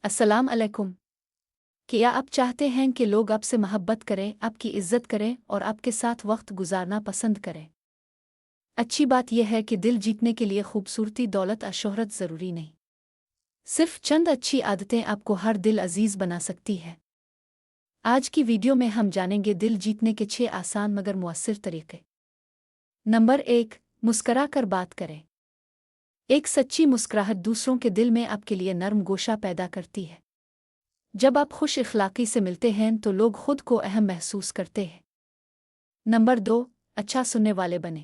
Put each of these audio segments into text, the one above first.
अस्सलाम अलैकुम। क्या आप चाहते हैं कि लोग आपसे मोहब्बत करें, आपकी इज़्ज़त करें और आपके साथ वक्त गुजारना पसंद करें? अच्छी बात यह है कि दिल जीतने के लिए खूबसूरती, दौलत और शोहरत ज़रूरी नहीं। सिर्फ चंद अच्छी आदतें आपको हर दिल अजीज़ बना सकती है। आज की वीडियो में हम जानेंगे दिल जीतने के 6 आसान मगर मुअस्सिर तरीके। नंबर 1, मुस्करा कर बात करें। एक सच्ची मुस्कुराहट दूसरों के दिल में आपके लिए नरम गोशा पैदा करती है। जब आप खुश इखलाकी से मिलते हैं तो लोग खुद को अहम महसूस करते हैं। नंबर 2, अच्छा सुनने वाले बने।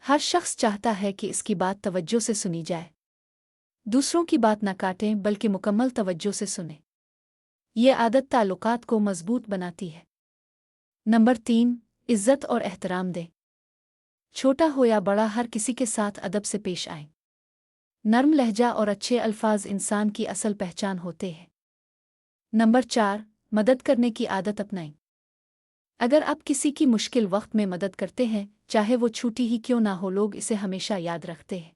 हर शख्स चाहता है कि इसकी बात तवज्जो से सुनी जाए। दूसरों की बात न काटें बल्कि मुकम्मल तवज्जो से सुने। ये आदत ताल्लुकात को मजबूत बनाती है। नंबर 3, इज्जत और एहतराम दें। छोटा हो या बड़ा, हर किसी के साथ अदब से पेश आएं। नरम लहजा और अच्छे अल्फाज इंसान की असल पहचान होते हैं। नंबर 4, मदद करने की आदत अपनाएं। अगर आप किसी की मुश्किल वक्त में मदद करते हैं, चाहे वो छोटी ही क्यों ना हो, लोग इसे हमेशा याद रखते हैं।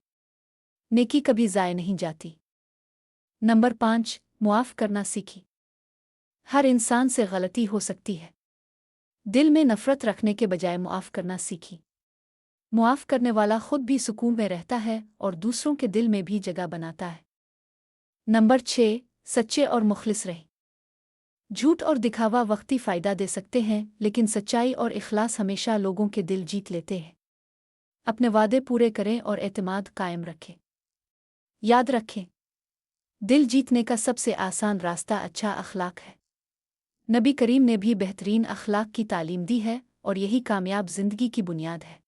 नेकी कभी ज़ाय नहीं जाती। नंबर 5, मुआफ़ करना सीखी। हर इंसान से गलती हो सकती है। दिल में नफ़रत रखने के बजाय मुआफ़ करना सीखी। मुआफ़ करने वाला खुद भी सुकून में रहता है और दूसरों के दिल में भी जगह बनाता है। नंबर 6, सच्चे और मुखलिस रहें। झूठ और दिखावा वक्ती फ़ायदा दे सकते हैं, लेकिन सच्चाई और इखलास हमेशा लोगों के दिल जीत लेते हैं। अपने वादे पूरे करें और एतमाद कायम रखें। याद रखें, दिल जीतने का सबसे आसान रास्ता अच्छा अखलाक है। नबी करीम ने भी बेहतरीन अखलाक की तालीम दी है और यही कामयाब ज़िंदगी की बुनियाद है।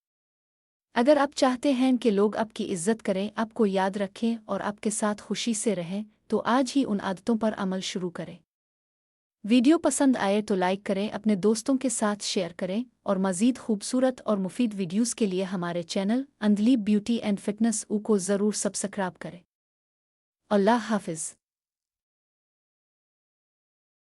अगर आप चाहते हैं कि लोग आपकी इज़्ज़त करें, आपको याद रखें और आपके साथ खुशी से रहें, तो आज ही उन आदतों पर अमल शुरू करें। वीडियो पसंद आए तो लाइक करें, अपने दोस्तों के साथ शेयर करें और मज़ीद खूबसूरत और मुफीद वीडियोज़ के लिए हमारे चैनल अंधलीब ब्यूटी एंड फिटनेस को ज़रूर सब्सक्राइब करें। अल्लाह हाफ़िज़।